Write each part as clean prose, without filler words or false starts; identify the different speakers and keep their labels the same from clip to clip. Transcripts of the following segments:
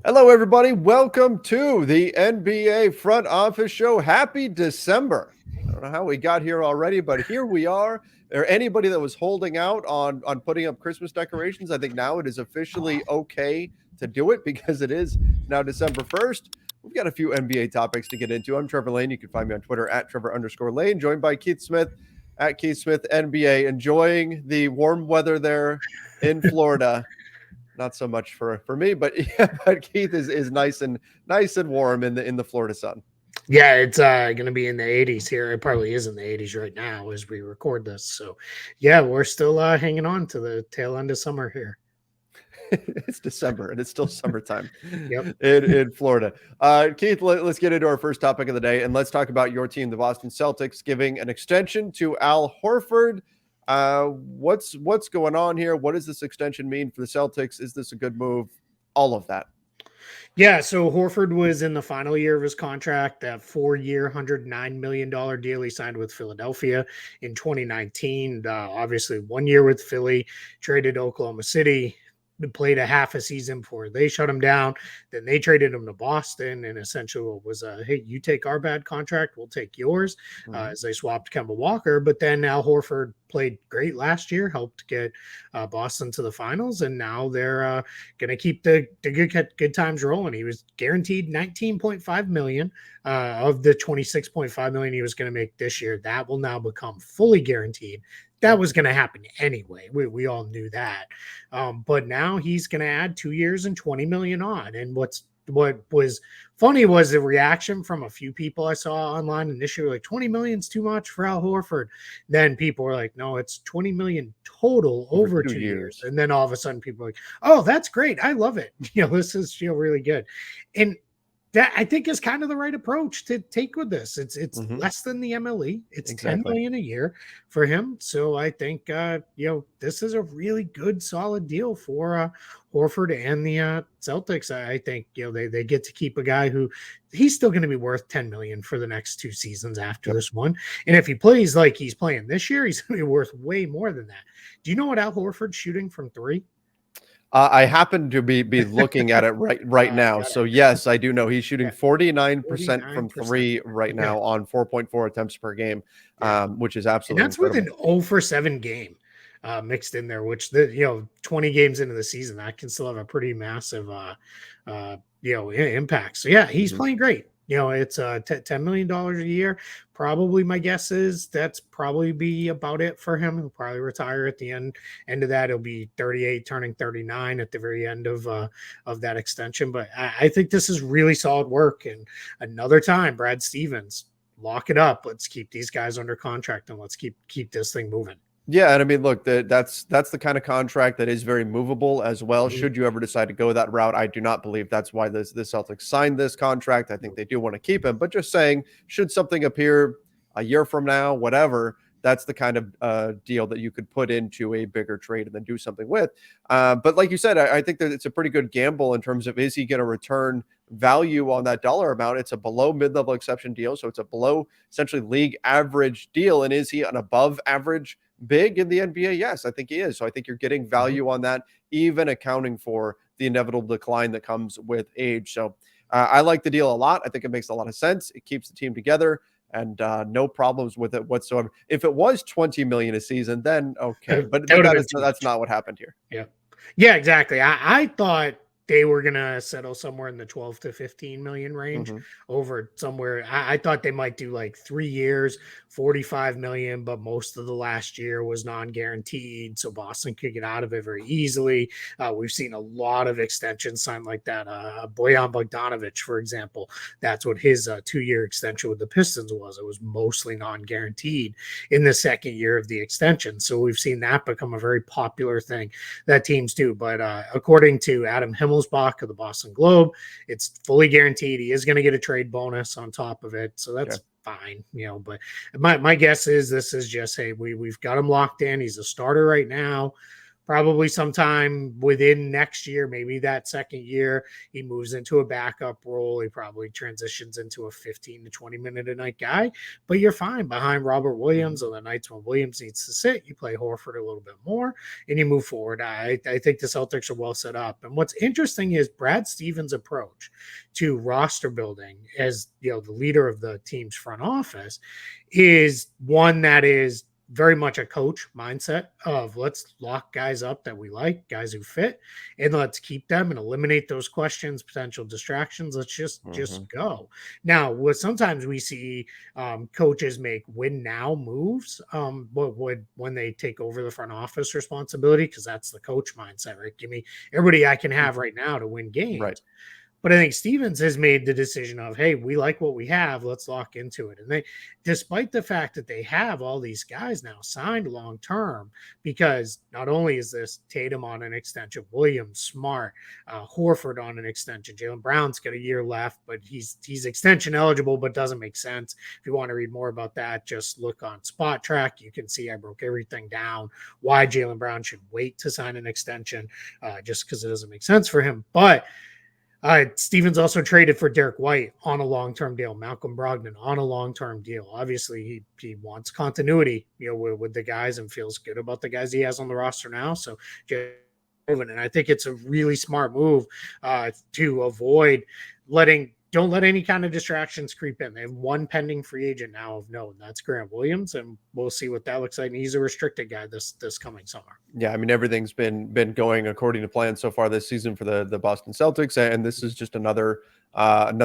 Speaker 1: Hello, everybody. Welcome to the NBA Front Office Show. Happy December. I don't know how we got here already, but here we are. Or anybody that was holding out on putting up Christmas decorations, I think now it is officially okay to do it because it is now December 1st. We've got a few NBA topics to get into. I'm Trevor Lane. You can find me on Twitter at Trevor_Lane, joined by Keith Smith at Keith Smith NBA, enjoying the warm weather there in Florida. Not so much for me, but yeah, but Keith is nice and warm in the Florida sun.
Speaker 2: Yeah, it's going to be in the 80s here. It probably is in the 80s right now as we record this. So, yeah, we're still hanging on to the tail end of summer here.
Speaker 1: It's December and it's still summertime
Speaker 2: Yep.
Speaker 1: in Florida. Keith, let's get into our first topic of the day and let's talk about your team, the Boston Celtics, giving an extension to Al Horford. What's going on here? What does this extension mean for the Celtics? Is this a good move? All of that.
Speaker 2: Yeah, so Horford was in the final year of his contract, that 4-year, $109 million deal he signed with Philadelphia in 2019. Obviously, 1 year with Philly, traded to Oklahoma City, played a half a season before they shut him down. Then they traded him to Boston, and essentially what was hey, you take our bad contract, we'll take yours, as they swapped Kemba Walker. But then Al Horford played great last year, helped get Boston to the finals, and now they're going to keep the good times rolling. He was guaranteed $19.5 million of the $26.5 million he was going to make this year. That will now become fully guaranteed. That was going to happen anyway. We all knew that. But now he's going to add 2 years and $20 million on. And what was funny was the reaction from a few people I saw online initially, like 20 million is too much for Al Horford. Then people were like, no, it's 20 million total over 2 years. And then all of a sudden people are like, oh, that's great. I love it. This is really good. And that I think is kind of the right approach to take with this. It's less than the MLE. It's exactly. 10 million a year for him. So I think this is a really good, solid deal for Horford and the Celtics. I think they get to keep a guy who he's still going to be worth 10 million for the next 2 seasons after this one. And if he plays like he's playing this year, he's going to be worth way more than that. Do you know what Al Horford's shooting from 3?
Speaker 1: I happen to be looking at it right now. So yes, I do know he's shooting 49% from 3 right now on 4.4 attempts per game, which is absolutely
Speaker 2: and that's
Speaker 1: incredible.
Speaker 2: with an 0 for 7 game mixed in there, which 20 games into the season, that can still have a pretty massive impact. So yeah, he's playing great. It's $10 million a year. Probably my guess is that's probably be about it for him. He'll probably retire at the end of that. He'll be 38, turning 39 at the very end of that extension. But I think this is really solid work. And another time, Brad Stevens, lock it up. Let's keep these guys under contract and let's keep this thing moving.
Speaker 1: Yeah, and I mean, look, that's the kind of contract that is very movable as well. Should you ever decide to go that route, I do not believe that's why the Celtics signed this contract. I think they do want to keep him, but just saying, should something appear a year from now, whatever, that's the kind of deal that you could put into a bigger trade and then do something with. But like you said, I think that it's a pretty good gamble in terms of, is he going to return value on that dollar amount? It's a below mid-level exception deal, so it's a below essentially league average deal. And is he an above average big in the NBA? Yes, I think he is. So I think you're getting value on that, even accounting for the inevitable decline that comes with age. So I like the deal a lot. I think it makes a lot of sense. It keeps the team together and no problems with it whatsoever. If it was 20 million a season, then okay. But that's not what happened here.
Speaker 2: Yeah, exactly. I thought they were going to settle somewhere in the 12 to 15 million range over somewhere. I thought they might do like 3 years, 45 million, but most of the last year was non-guaranteed. So Boston could get out of it very easily. We've seen a lot of extensions signed like that. Bojan Bogdanovic, for example, that's what his 2-year extension with the Pistons was. It was mostly non-guaranteed in the second year of the extension. So we've seen that become a very popular thing that teams do. But according to Adam Himmelsbach of the Boston Globe, it's fully guaranteed. He is going to get a trade bonus on top of it. So that's fine, but my guess is this is just, hey, we've got him locked in. He's a starter right now. probably sometime within next year, maybe that second year, he moves into a backup role. He probably transitions into a 15 to 20 minute a night guy, but you're fine behind Robert Williams. On the nights when Williams needs to sit, you play Horford a little bit more and you move forward. I think the Celtics are well set up. And what's interesting is Brad Stevens' approach to roster building as, you know, the leader of the team's front office is one that is very much a coach mindset of let's lock guys up that we like, guys who fit, and let's keep them and eliminate those questions, potential distractions. Let's just go. Now, what sometimes we see coaches make win now moves, when they take over the front office responsibility, because that's the coach mindset, right? Give me everybody I can have right now to win games.
Speaker 1: Right.
Speaker 2: But I think Stevens has made the decision of, hey, we like what we have. Let's lock into it. And they, despite the fact that they have all these guys now signed long term, because not only is this Tatum on an extension, Williams, Smart, Horford on an extension, Jaylen Brown's got a year left, but he's extension eligible, but doesn't make sense. If you want to read more about that, just look on Spot Track. You can see I broke everything down why Jaylen Brown should wait to sign an extension, just because it doesn't make sense for him. But Stevens also traded for Derek White on a long-term deal, Malcolm Brogdon on a long-term deal. Obviously, he wants continuity, you know, with the guys and feels good about the guys he has on the roster now. So, and I think it's a really smart move to avoid don't let any kind of distractions creep in. They have one pending free agent now of note, and that's Grant Williams, and we'll see what that looks like. And he's a restricted guy this coming summer.
Speaker 1: Yeah, I mean, everything's been going according to plan so far this season for the Boston Celtics, and this is just another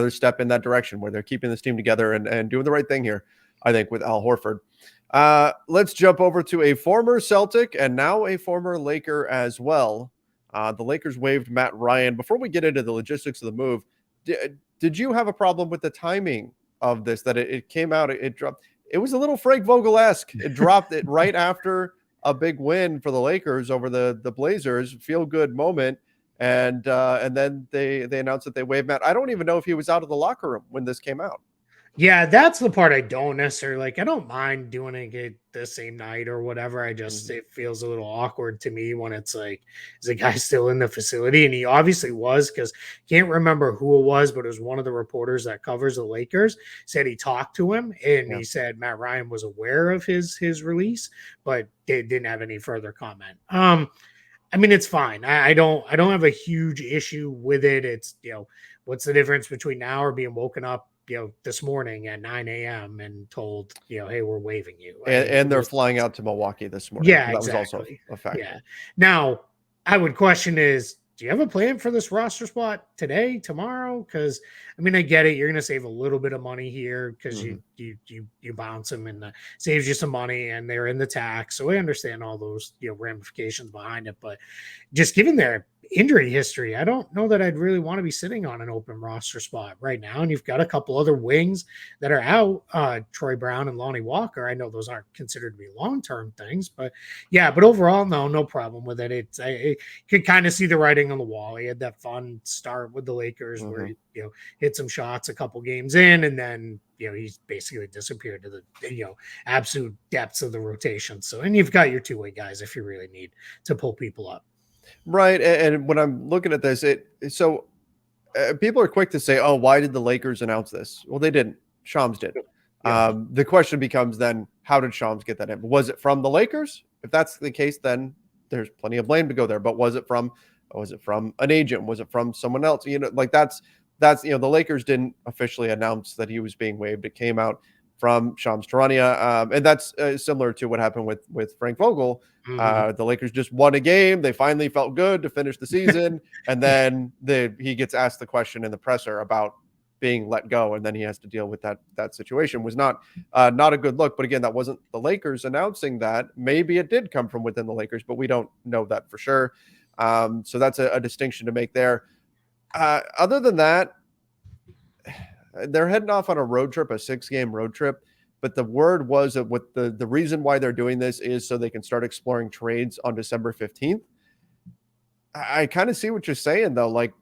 Speaker 1: step in that direction where they're keeping this team together and doing the right thing here, I think, with Al Horford. Let's jump over to a former Celtic and now a former Laker as well. The Lakers waived Matt Ryan. Before we get into the logistics of the move, did you have a problem with the timing of this, that it came out, it dropped? It was a little Frank Vogel-esque. It dropped it right after a big win for the Lakers over the Blazers, feel good moment. And then they announced that they waived Matt. I don't even know if he was out of the locker room when this came out.
Speaker 2: Yeah, that's the part I don't necessarily like. I don't mind doing it the same night or whatever. I just, it feels a little awkward to me when it's like, is the guy still in the facility? And he obviously was, because can't remember who it was, but it was one of the reporters that covers the Lakers said he talked to him and he said Matt Ryan was aware of his release, but they didn't have any further comment. I mean, it's fine. I don't have a huge issue with it. It's, you know, what's the difference between now or being woken up, you know, this morning at 9 a.m. and told, you know, hey, we're waiving you.
Speaker 1: And they're flying out to Milwaukee this morning.
Speaker 2: Yeah,
Speaker 1: that
Speaker 2: exactly.
Speaker 1: was also a factor.
Speaker 2: Yeah. Now, I would question is, do you have a plan for this roster spot today, tomorrow? Because, I mean, I get it. You're going to save a little bit of money here because you bounce them and saves you some money, and they're in the tax. So I understand all those, you know, ramifications behind it. But just given their injury history, I don't know that I'd really want to be sitting on an open roster spot right now. And you've got a couple other wings that are out, Troy Brown and Lonnie Walker. I know those aren't considered to be long-term things, but yeah, but overall, no problem with it. I could kind of see the writing on the wall. He had that fun start with the Lakers where he, you know, hit some shots a couple games in, and then, you know, he's basically disappeared to the, you know, absolute depths of the rotation. So, and you've got your two-way guys if you really need to pull people up.
Speaker 1: Right. And when I'm looking at this, people are quick to say, oh, why did the Lakers announce this? Well, they didn't. Shams did. Yeah. The question becomes then, how did Shams get that in? Was it from the Lakers? If that's the case, then there's plenty of blame to go there. But was it from an agent? Was it from someone else? You know, like that's, you know, the Lakers didn't officially announce that he was being waived. It came out from Shams Charania. And that's similar to what happened with Frank Vogel. The Lakers just won a game. They finally felt good to finish the season. And then he gets asked the question in the presser about being let go. And then he has to deal with that situation. Was not a good look. But again, that wasn't the Lakers announcing that. Maybe it did come from within the Lakers, but we don't know that for sure. So that's a distinction to make there. Other than that, they're heading off on a road trip, a 6-game road trip. But the word was that what the reason why they're doing this is so they can start exploring trades on December 15th. I kind of see what you're saying, though. Like,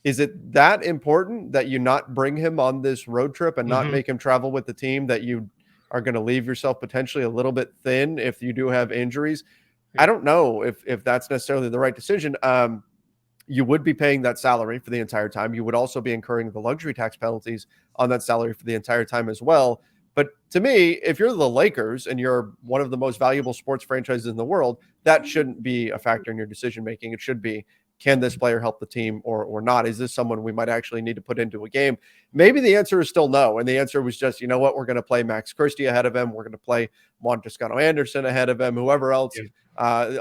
Speaker 1: is it that important that you not bring him on this road trip and not make him travel with the team, that you are going to leave yourself potentially a little bit thin if you do have injuries? I don't know if that's necessarily the right decision. You would be paying that salary for the entire time. You would also be incurring the luxury tax penalties on that salary for the entire time as well. But to me, if you're the Lakers and you're one of the most valuable sports franchises in the world, that shouldn't be a factor in your decision making. It should be, can this player help the team or not? Is this someone we might actually need to put into a game? Maybe the answer is still no. And the answer was just, you know what, we're going to play Max Christie ahead of him. We're going to play Juan Toscano Anderson ahead of him, whoever else.
Speaker 2: Yeah.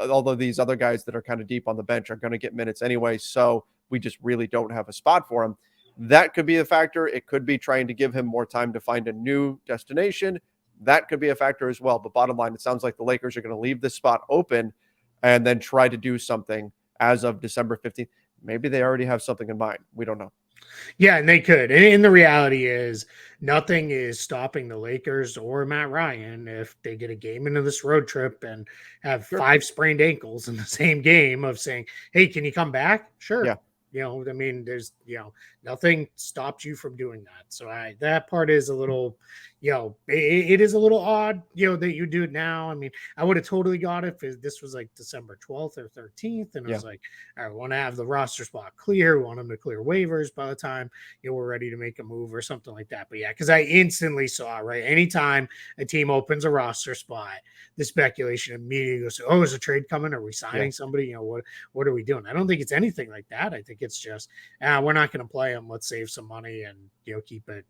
Speaker 1: Although these other guys that are kind of deep on the bench are going to get minutes anyway. So we just really don't have a spot for him. That could be a factor. It could be trying to give him more time to find a new destination. That could be a factor as well. But bottom line, it sounds like the Lakers are going to leave this spot open and then try to do something as of December 15th. Maybe they already have something in mind. We don't know.
Speaker 2: Yeah, and they could. And the reality is nothing is stopping the Lakers or Matt Ryan if they get a game into this road trip and have 5 sprained ankles in the same game of saying, hey, can you come back? Sure.
Speaker 1: Yeah.
Speaker 2: I mean, there's, nothing stops you from doing that. So that part is a little, it is a little odd, that you do it now. I mean, I would have totally got it if this was like December 12th or 13th. And I was like, I want to have the roster spot clear. We want them to clear waivers by the time, we're ready to make a move or something like that. But yeah, because I instantly saw, right, anytime a team opens a roster spot, the speculation immediately goes, oh, is a trade coming? Are we signing somebody? What are we doing? I don't think it's anything like that. I think it's just, we're not going to play him. Let's save some money and, keep it,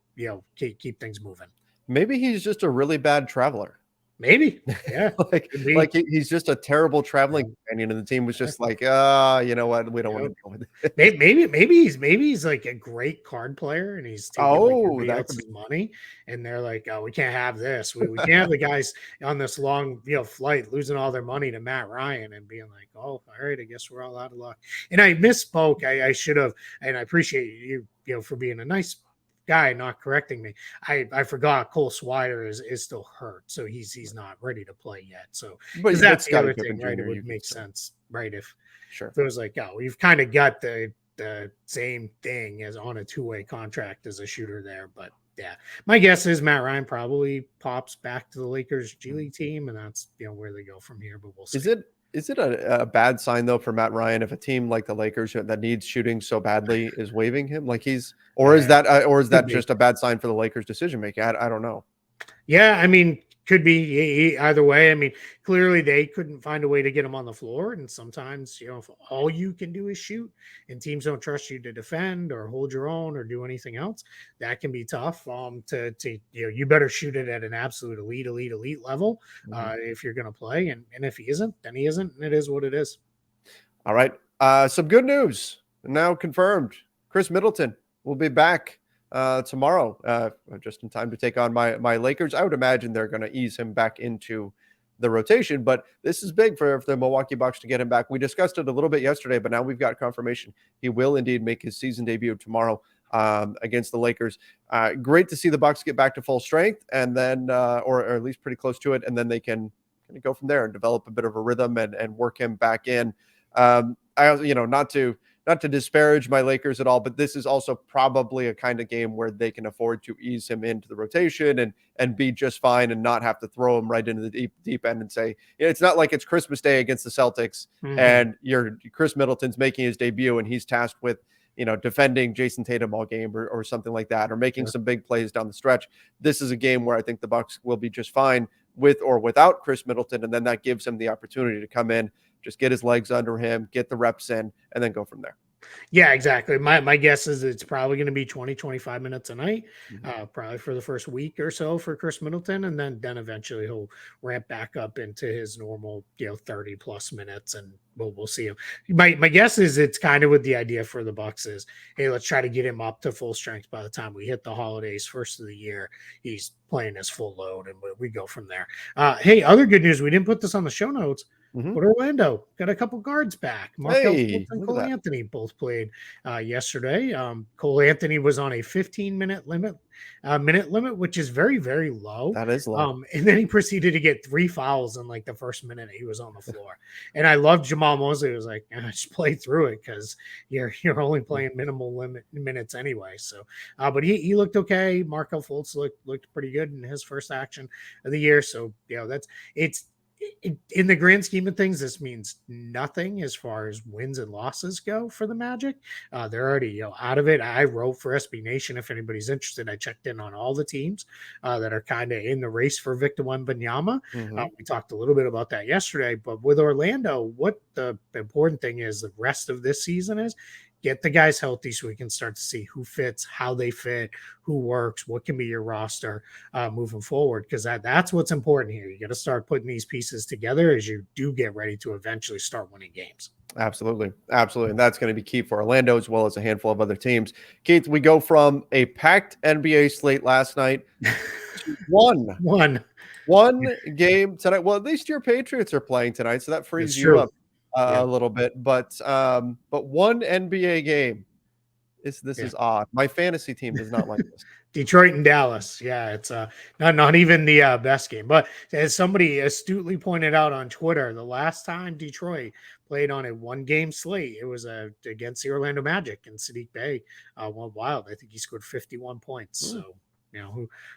Speaker 2: keep things moving.
Speaker 1: Maybe he's just a really bad traveler.
Speaker 2: Maybe. Yeah.
Speaker 1: he's just a terrible traveling companion. And the team was just like, you know what? We don't want to deal with it.
Speaker 2: Maybe he's like a great card player and he's taking everybody else's money. And they're like, oh, we can't have this. We can't have the guys on this long, flight losing all their money to Matt Ryan and being like, oh, all right, I guess we're all out of luck. And I misspoke. I should have, and I appreciate you, for being a nice guy not correcting me. I forgot Cole Swider is still hurt, so he's not ready to play yet. So
Speaker 1: but
Speaker 2: that's the other thing, right? It would make sense, right? If it was like, oh, you've kind of got the same thing as on a 2-way contract as a shooter there. But yeah, my guess is Matt Ryan probably pops back to the Lakers G League team, and that's where they go from here. But we'll see.
Speaker 1: Is it a bad sign though for Matt Ryan if a team like the Lakers that needs shooting so badly is waiving him? Like is that just a bad sign for the Lakers decision making? I don't know.
Speaker 2: Yeah, I mean, could be either way. I mean, clearly they couldn't find a way to get him on the floor, and sometimes if all you can do is shoot, and teams don't trust you to defend or hold your own or do anything else, that can be tough. To you better shoot it at an absolute elite level if you're going to play, and if he isn't, then he isn't, and it is what it is.
Speaker 1: All right, some good news now confirmed. Khris Middleton will be back tomorrow, just in time to take on my Lakers. I would imagine they're going to ease him back into the rotation, but this is big for the Milwaukee Bucks to get him back. We discussed it a little bit yesterday, but now we've got confirmation he will indeed make his season debut tomorrow against the Lakers. Great to see the Bucks get back to full strength, and then or at least pretty close to it, and then they can kind of go from there and develop a bit of a rhythm and work him back in. I also, not to disparage my Lakers at all, but this is also probably a kind of game where they can afford to ease him into the rotation and be just fine and not have to throw him right into the deep end and say, it's not like it's Christmas Day against the Celtics and Khris Middleton's making his debut and he's tasked with, defending Jason Tatum all game or something like that, or making some big plays down the stretch. This is a game where I think the Bucks will be just fine with or without Khris Middleton. And then that gives him the opportunity to come in, just get his legs under him, get the reps in, and then go from there.
Speaker 2: Yeah, exactly. My guess is it's probably going to be 20, 25 minutes a night, probably for the first week or so for Khris Middleton. And then eventually he'll ramp back up into his normal, 30 plus minutes, and we'll see him. My guess is it's kind of with the idea for the Bucks is, hey, let's try to get him up to full strength by the time we hit the holidays, first of the year. He's playing his full load, and we go from there. Hey, other good news. We didn't put this on the show notes. But Orlando got a couple guards back. Markel Fultz and Cole Anthony both played yesterday. Cole Anthony was on a 15-minute limit, which is very, very low.
Speaker 1: That is low.
Speaker 2: And then he proceeded to get 3 fouls in like the first minute he was on the floor. And I love Jamal Mosley. He was like, just play through it because you're only playing minimal minutes anyway. So, but he looked okay. Markel Fultz looked pretty good in his first action of the year. So, in the grand scheme of things, this means nothing as far as wins and losses go for the Magic. They're already out of it. I wrote for SB Nation if anybody's interested. I checked in on all the teams that are kind of in the race for Victor Wembanyama. We talked a little bit about that yesterday, but with Orlando, what the important thing is the rest of this season is get the guys healthy so we can start to see who fits, how they fit, who works, what can be your roster moving forward. Because that's what's important here. You got to start putting these pieces together as you do get ready to eventually start winning games.
Speaker 1: Absolutely. And that's going to be key for Orlando as well as a handful of other teams. Keith, we go from a packed NBA slate last night to one game tonight. Well, at least your Patriots are playing tonight, so that frees you up a little bit. But one NBA game. This is odd. My fantasy team does not like this.
Speaker 2: Detroit and Dallas. Yeah, it's not even the best game. But as somebody astutely pointed out on Twitter, the last time Detroit played on a one-game slate, it was against the Orlando Magic, and Sadiq Bey went wild. I think he scored 51 points. So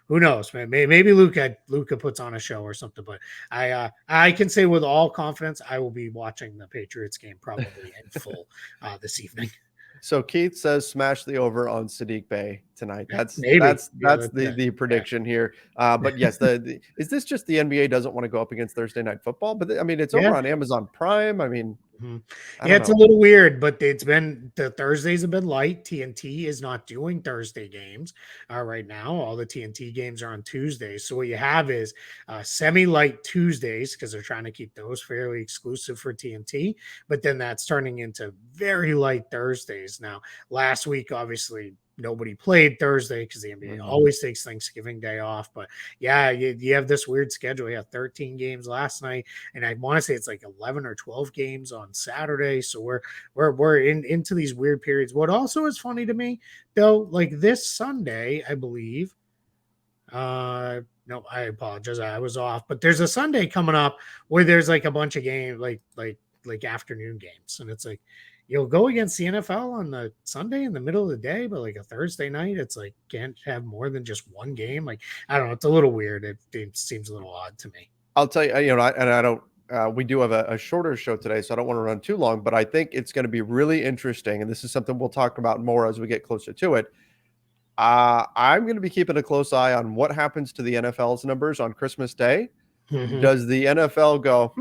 Speaker 2: who knows, man? Maybe Luka puts on a show or something. But I can say with all confidence, I will be watching the Patriots game probably in full this evening.
Speaker 1: So Keith says smash the over on Sadiq Bey tonight. That's the prediction here. But yes, is this just the NBA doesn't want to go up against Thursday night football? But I mean, it's over on Amazon Prime. I mean,
Speaker 2: it's a little weird, but the Thursdays have been light. TNT is not doing Thursday games right now. All the TNT games are on Tuesdays. So what you have is semi-light Tuesdays because they're trying to keep those fairly exclusive for TNT. But then that's turning into very light Thursdays. Now, last week, obviously, nobody played Thursday because the NBA always takes Thanksgiving Day off. But yeah, you have this weird schedule. You had 13 games last night, and I want to say it's like 11 or 12 games on Saturday. So we're into these weird periods. What also is funny to me, though, like this Sunday, I believe. No, I apologize. I was off. But there's a Sunday coming up where there's like a bunch of games, like afternoon games, and it's like. You'll go against the NFL on the Sunday in the middle of the day, but like a Thursday night, it's like can't have more than just one game. Like, I don't know. It's a little weird. It seems a little odd to me.
Speaker 1: I'll tell you, I don't, we do have a shorter show today, so I don't want to run too long, but I think it's going to be really interesting. And this is something we'll talk about more as we get closer to it. I'm going to be keeping a close eye on what happens to the NFL's numbers on Christmas Day. Does the NFL go,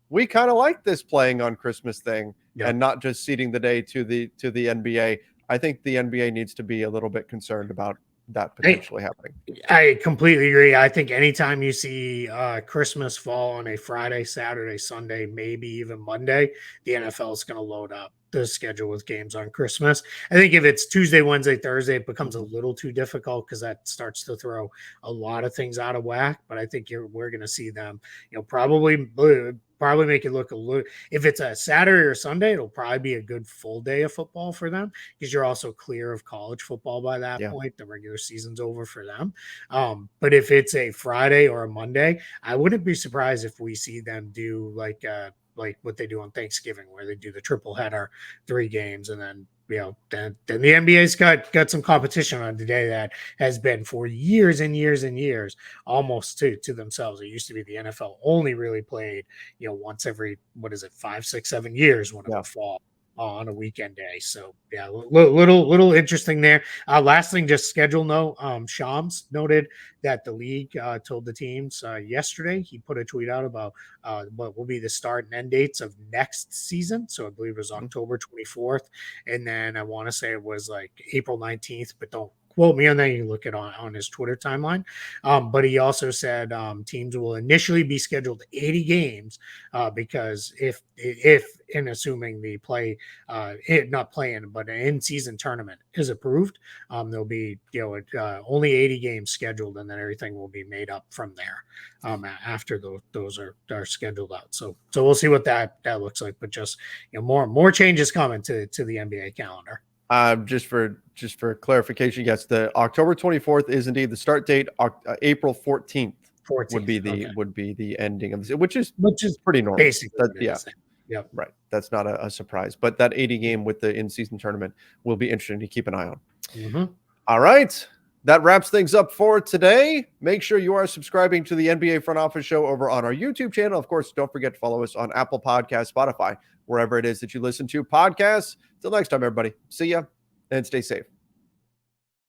Speaker 1: we kind of like this playing on Christmas thing and not just ceding the day to the NBA. I think the NBA needs to be a little bit concerned about that potentially happening.
Speaker 2: I completely agree. I think anytime you see Christmas fall on a Friday, Saturday, Sunday, maybe even Monday, the NFL is going to load up the schedule with games on Christmas. I think if it's Tuesday, Wednesday, Thursday, it becomes a little too difficult because that starts to throw a lot of things out of whack. But I think we're going to see them, probably make it look a little. If it's a Saturday or Sunday, it'll probably be a good full day of football for them because you're also clear of college football by that point. The regular season's over for them. But if it's a Friday or a Monday, I wouldn't be surprised if we see them do like what they do on Thanksgiving, where they do the triple header, 3 games, and then then the NBA's got some competition on today that has been for years and years and years almost to themselves. It used to be the NFL only really played once every 5, 6, 7 years when it would fall on a weekend day. So little interesting there. Last thing, just schedule note. Shams noted that the league told the teams yesterday. He put a tweet out about what will be the start and end dates of next season. So I believe it was October 24th, and then I want to say it was like April 19th, but don't quote me on that. You look it on his Twitter timeline. But he also said teams will initially be scheduled 80 games because if in assuming the not playing, but an in-season tournament is approved, there'll be only 80 games scheduled, and then everything will be made up from there after those are scheduled out. So we'll see what that looks like. But just more changes coming to the NBA calendar.
Speaker 1: Just for clarification, yes, the October 24th is indeed the start date. April 14th would be the ending of this, which is pretty normal.
Speaker 2: Basically,
Speaker 1: right. That's not a surprise. But that 80 game with the in-season tournament will be interesting to keep an eye on. All right, that wraps things up for today. Make sure you are subscribing to the NBA Front Office Show over on our YouTube channel. Of course, don't forget to follow us on Apple Podcasts, Spotify, wherever it is that you listen to podcasts. Till next time, everybody. See ya and stay safe.